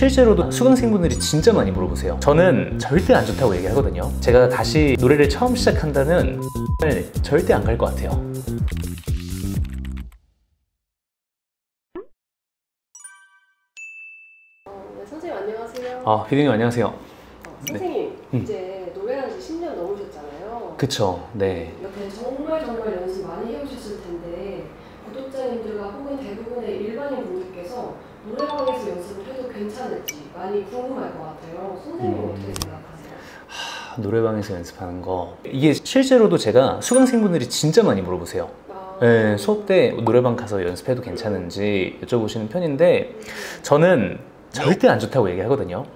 실제로도 수강생분들이 진짜 많이 물어보세요. 저는 절대 안 좋다고 얘기하거든요. 제가 다시 노래를 처음 시작한다면 절대 안 갈 것 같아요. 네, 선생님 안녕하세요. 피디님 안녕하세요. 선생님, 네. 이제 노래한 지 10년 넘으셨잖아요. 그쵸, 네. 옆에 정말 연습 많이 해오셨을 텐데 구독자님들과 혹은 대부분의 일반인 분들께서 노래방에서 연습을 해도 괜찮을지 많이 궁금할 것 같아요. 선생님은 어떻게 생각하세요? 노래방에서 연습하는 거, 이게 실제로도 제가 수강생분들이 진짜 많이 물어보세요. 네, 수업 때 노래방 가서 연습해도 괜찮은지 여쭤보시는 편인데 저는 절대 안 좋다고 얘기하거든요.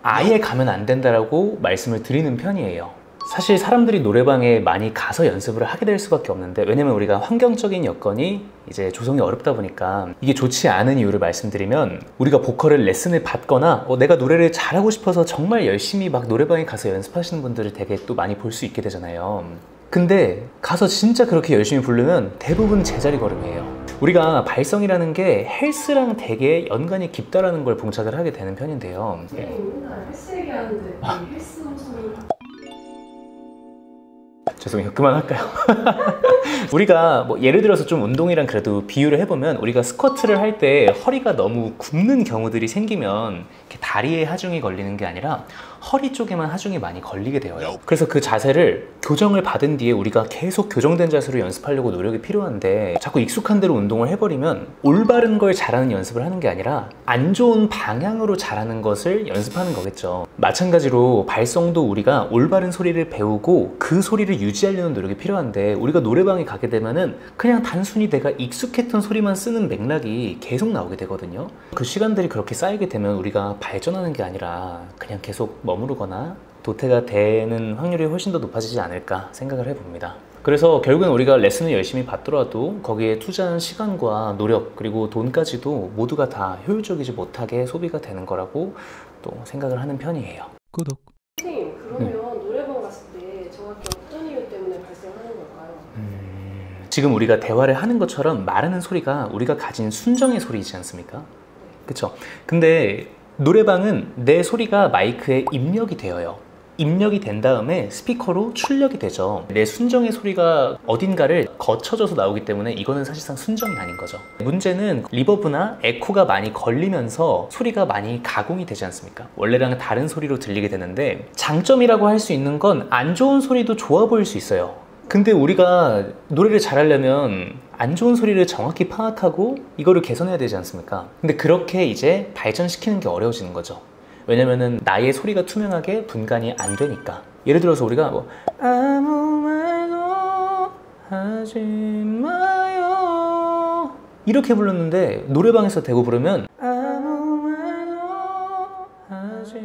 아예 가면 안 된다라고 말씀을 드리는 편이에요. 사실 사람들이 노래방에 많이 가서 연습을 하게 될 수밖에 없는데, 왜냐면 우리가 환경적인 여건이 이제 조성이 어렵다 보니까 이게 좋지 않은 이유를 말씀드리면, 우리가 보컬을 레슨을 받거나 내가 노래를 잘하고 싶어서 정말 열심히 막 노래방에 가서 연습하시는 분들을 되게 또 많이 볼 수 있게 되잖아요. 근데 가서 진짜 그렇게 열심히 부르면 대부분 제자리 걸음이에요. 우리가 발성이라는 게 헬스랑 되게 연관이 깊다라는 걸 봉착을 하게 되는 편인데요. 선생님 맨날 헬스 얘기하는데 헬스 소리. 죄송해요. 그만할까요? 우리가 뭐 예를 들어서 좀 운동이랑 그래도 비유를 해보면, 우리가 스쿼트를 할 때 허리가 너무 굽는 경우들이 생기면 이렇게 다리에 하중이 걸리는 게 아니라 허리 쪽에만 하중이 많이 걸리게 되어요. 그래서 그 자세를 교정을 받은 뒤에 우리가 계속 교정된 자세로 연습하려고 노력이 필요한데, 자꾸 익숙한 대로 운동을 해버리면 올바른 걸 잘하는 연습을 하는 게 아니라 안 좋은 방향으로 잘하는 것을 연습하는 거겠죠. 마찬가지로 발성도 우리가 올바른 소리를 배우고 그 소리를 유지하려는 노력이 필요한데, 우리가 노래방에 가게 되면은 그냥 단순히 내가 익숙했던 소리만 쓰는 맥락이 계속 나오게 되거든요. 그 시간들이 그렇게 쌓이게 되면 우리가 발전하는 게 아니라 그냥 계속 머무르거나 도태가 되는 확률이 훨씬 더 높아지지 않을까 생각을 해봅니다. 그래서 결국엔 우리가 레슨을 열심히 받더라도 거기에 투자한 시간과 노력, 그리고 돈까지도 모두가 다 효율적이지 못하게 소비가 되는 거라고 또 생각을 하는 편이에요. 구독. 선생님, 그러면 노래방 갔을 때 정확히 어떤 이유 때문에 발생하는 걸까요? 지금 우리가 대화를 하는 것처럼 말하는 소리가 우리가 가진 순정의 소리이지 않습니까? 그쵸? 근데 노래방은 내 소리가 마이크에 입력이 되어요. 입력이 된 다음에 스피커로 출력이 되죠. 내 순정의 소리가 어딘가를 거쳐져서 나오기 때문에 이거는 사실상 순정이 아닌 거죠. 문제는 리버브나 에코가 많이 걸리면서 소리가 많이 가공이 되지 않습니까? 원래랑은 다른 소리로 들리게 되는데, 장점이라고 할 수 있는 건 안 좋은 소리도 좋아 보일 수 있어요. 근데 우리가 노래를 잘하려면 안 좋은 소리를 정확히 파악하고 이거를 개선해야 되지 않습니까? 근데 그렇게 이제 발전시키는 게 어려워지는 거죠. 왜냐면은 나의 소리가 투명하게 분간이 안 되니까. 예를 들어서 우리가 뭐 아무 말도 하지 마요 이렇게 불렀는데, 노래방에서 대고 부르면 아무 말도 하지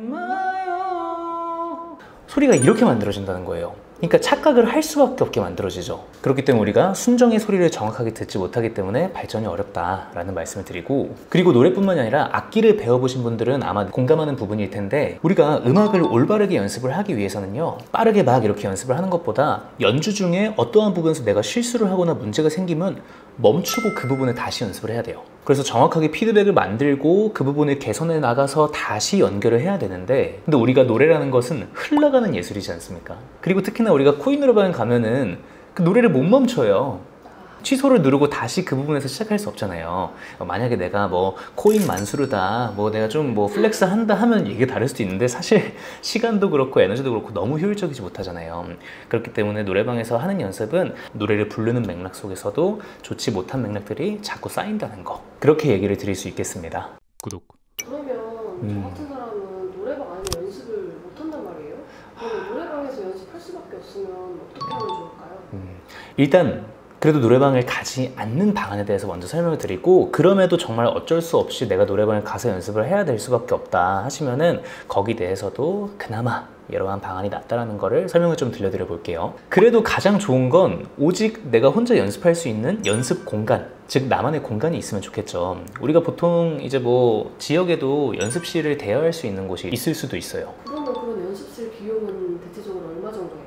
마요 소리가 이렇게 만들어진다는 거예요. 그러니까 착각을 할 수밖에 없게 만들어지죠. 그렇기 때문에 우리가 순정의 소리를 정확하게 듣지 못하기 때문에 발전이 어렵다라는 말씀을 드리고, 그리고 노래뿐만이 아니라 악기를 배워보신 분들은 아마 공감하는 부분일 텐데, 우리가 음악을 올바르게 연습을 하기 위해서는요, 빠르게 막 이렇게 연습을 하는 것보다 연주 중에 어떠한 부분에서 내가 실수를 하거나 문제가 생기면 멈추고 그 부분을 다시 연습을 해야 돼요. 그래서 정확하게 피드백을 만들고 그 부분을 개선해 나가서 다시 연결을 해야 되는데, 근데 우리가 노래라는 것은 흘러가는 예술이지 않습니까? 그리고 특히나 우리가 코인 노래방에 가면은 그 노래를 못 멈춰요. 취소를 누르고 다시 그 부분에서 시작할 수 없잖아요. 만약에 내가 뭐 코인 만수르다, 뭐 내가 좀 뭐 플렉스 한다 하면 이게 다를 수도 있는데, 사실 시간도 그렇고 에너지도 그렇고 너무 효율적이지 못하잖아요. 그렇기 때문에 노래방에서 하는 연습은 노래를 부르는 맥락 속에서도 좋지 못한 맥락들이 자꾸 쌓인다는 거, 그렇게 얘기를 드릴 수 있겠습니다. 구독. 그러면 저 같은 사람은 노래방 안에 연습을 못한단 말이에요? 그러면 노래방에서 연습할 수밖에 없으면 어떻게 하면 좋을까요? 일단 그래도 노래방을 가지 않는 방안에 대해서 먼저 설명을 드리고, 그럼에도 정말 어쩔 수 없이 내가 노래방을 가서 연습을 해야 될 수밖에 없다 하시면은 거기에 대해서도 그나마 여러한 방안이 낫다라는 거를 설명을 좀 들려드려 볼게요. 그래도 가장 좋은 건 오직 내가 혼자 연습할 수 있는 연습 공간, 즉 나만의 공간이 있으면 좋겠죠. 우리가 보통 이제 뭐 지역에도 연습실을 대여할 수 있는 곳이 있을 수도 있어요. 그러면 그런 연습실 비용은 대체적으로 얼마 정도예요?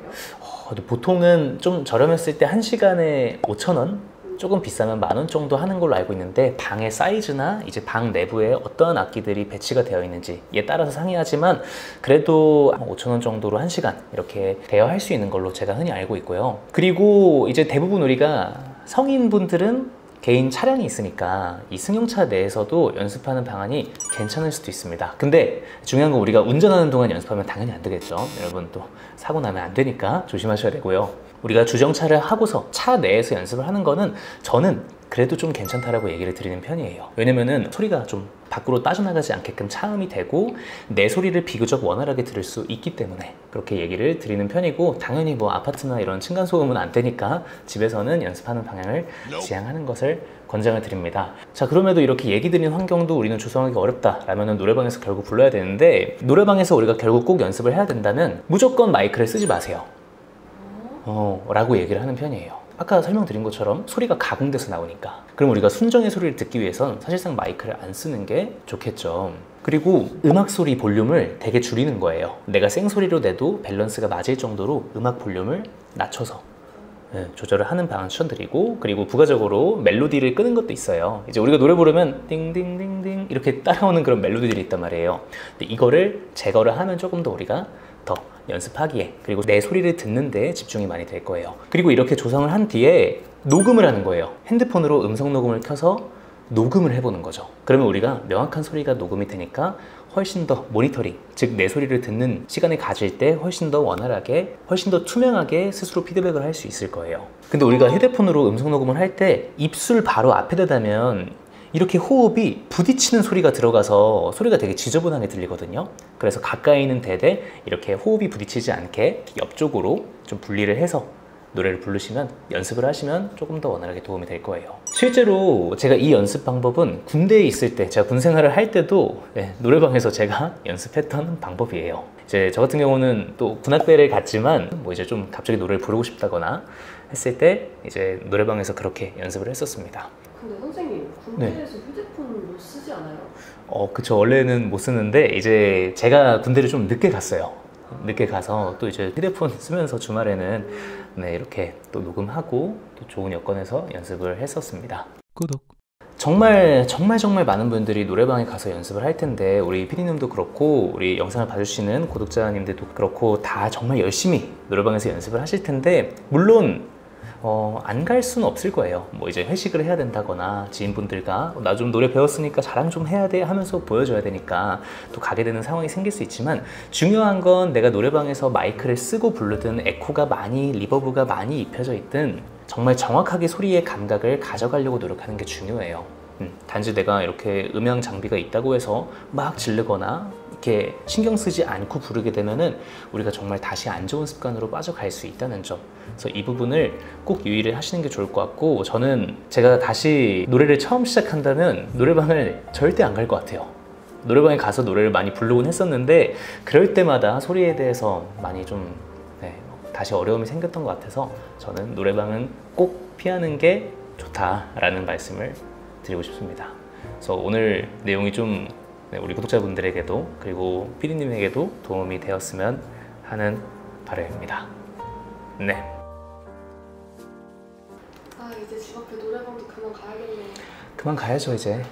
보통은 좀 저렴했을 때 1시간에 5,000원 조금 비싸면 10,000원 정도 하는 걸로 알고 있는데 방의 사이즈나 이제 방 내부에 어떠한 악기들이 배치가 되어 있는지에 따라서 상이하지만 그래도 5,000원 정도로 1시간 이렇게 대여할 수 있는 걸로 제가 흔히 알고 있고요. 그리고 이제 대부분 우리가 성인분들은 개인 차량이 있으니까 이 승용차 내에서도 연습하는 방안이 괜찮을 수도 있습니다. 근데 중요한 건 우리가 운전하는 동안 연습하면 당연히 안 되겠죠. 여러분 또 사고 나면 안 되니까 조심하셔야 되고요. 우리가 주정차를 하고서 차 내에서 연습을 하는 거는 저는 그래도 좀 괜찮다라고 얘기를 드리는 편이에요. 왜냐면은 소리가 좀 밖으로 빠져나가지 않게끔 차음이 되고 내 소리를 비교적 원활하게 들을 수 있기 때문에 그렇게 얘기를 드리는 편이고, 당연히 뭐 아파트나 이런 층간소음은 안 되니까 집에서는 연습하는 방향을 지향하는 것을 권장을 드립니다. 자, 그럼에도 이렇게 얘기 드린 환경도 우리는 조성하기 어렵다 라면은 노래방에서 결국 불러야 되는데, 노래방에서 우리가 결국 꼭 연습을 해야 된다면 무조건 마이크를 쓰지 마세요 라고 얘기를 하는 편이에요. 아까 설명드린 것처럼 소리가 가공돼서 나오니까. 그럼 우리가 순정의 소리를 듣기 위해선 사실상 마이크를 안 쓰는 게 좋겠죠. 그리고 음악 소리 볼륨을 되게 줄이는 거예요. 내가 생소리로 내도 밸런스가 맞을 정도로 음악 볼륨을 낮춰서 조절을 하는 방안 추천드리고, 그리고 부가적으로 멜로디를 끄는 것도 있어요. 이제 우리가 노래 부르면 띵띵띵띵 이렇게 따라오는 그런 멜로디들이 있단 말이에요. 근데 이거를 제거를 하면 조금 더 우리가 더 연습하기에, 그리고 내 소리를 듣는 데 집중이 많이 될 거예요. 그리고 이렇게 조성을 한 뒤에 녹음을 하는 거예요. 핸드폰으로 음성 녹음을 켜서 녹음을 해보는 거죠. 그러면 우리가 명확한 소리가 녹음이 되니까 훨씬 더 모니터링, 즉 내 소리를 듣는 시간을 가질 때 훨씬 더 원활하게, 훨씬 더 투명하게 스스로 피드백을 할 수 있을 거예요. 근데 우리가 휴대폰으로 음성 녹음을 할 때 입술 바로 앞에 대다면 이렇게 호흡이 부딪히는 소리가 들어가서 소리가 되게 지저분하게 들리거든요. 그래서 가까이 있는 대대 이렇게 호흡이 부딪히지 않게 옆쪽으로 좀 분리를 해서 노래를 부르시면, 연습을 하시면 조금 더 원활하게 도움이 될 거예요. 실제로 제가 이 연습 방법은 군대에 있을 때, 제가 군 생활을 할 때도 노래방에서 제가 연습했던 방법이에요. 이제 저 같은 경우는 또 군악대를 갔지만 뭐 이제 좀 갑자기 노래를 부르고 싶다거나 했을 때 이제 노래방에서 그렇게 연습을 했었습니다. 근데 선생님, 군대에서 휴대폰 못 쓰지 않아요? 그쵸. 원래는 못 쓰는데 이제 제가 군대를 좀 늦게 갔어요. 늦게 가서 또 이제 휴대폰 쓰면서 주말에는 이렇게 또 녹음하고 또 좋은 여건에서 연습을 했었습니다. 구독. 정말 많은 분들이 노래방에 가서 연습을 할 텐데, 우리 피디님도 그렇고 우리 영상을 봐주시는 구독자님들도 그렇고 다 정말 열심히 노래방에서 연습을 하실 텐데, 물론 안 갈 수는 없을 거예요. 뭐 이제 회식을 해야 된다거나 지인분들과 나 좀 노래 배웠으니까 자랑 좀 해야 돼 하면서 보여줘야 되니까 또 가게 되는 상황이 생길 수 있지만, 중요한 건 내가 노래방에서 마이크를 쓰고 부르든 에코가 많이, 리버브가 많이 입혀져 있든 정말 정확하게 소리의 감각을 가져가려고 노력하는 게 중요해요. 단지 내가 이렇게 음향 장비가 있다고 해서 막 지르거나 이렇게 신경 쓰지 않고 부르게 되면은 우리가 정말 다시 안 좋은 습관으로 빠져갈 수 있다는 점. 그래서 이 부분을 꼭 유의를 하시는 게 좋을 것 같고, 저는 제가 다시 노래를 처음 시작한다면 노래방을 절대 안 갈 것 같아요. 노래방에 가서 노래를 많이 부르곤 했었는데 그럴 때마다 소리에 대해서 많이 좀 다시 어려움이 생겼던 것 같아서 저는 노래방은 꼭 피하는 게 좋다라는 말씀을 드리고 싶습니다. 그래서 오늘 내용이 좀 우리 구독자분들에게도 그리고 피디님에게도 도움이 되었으면 하는 바람입니다. 네. 이제 집 앞에 노래방도 그만 가야겠네요. 그만 가야죠 이제.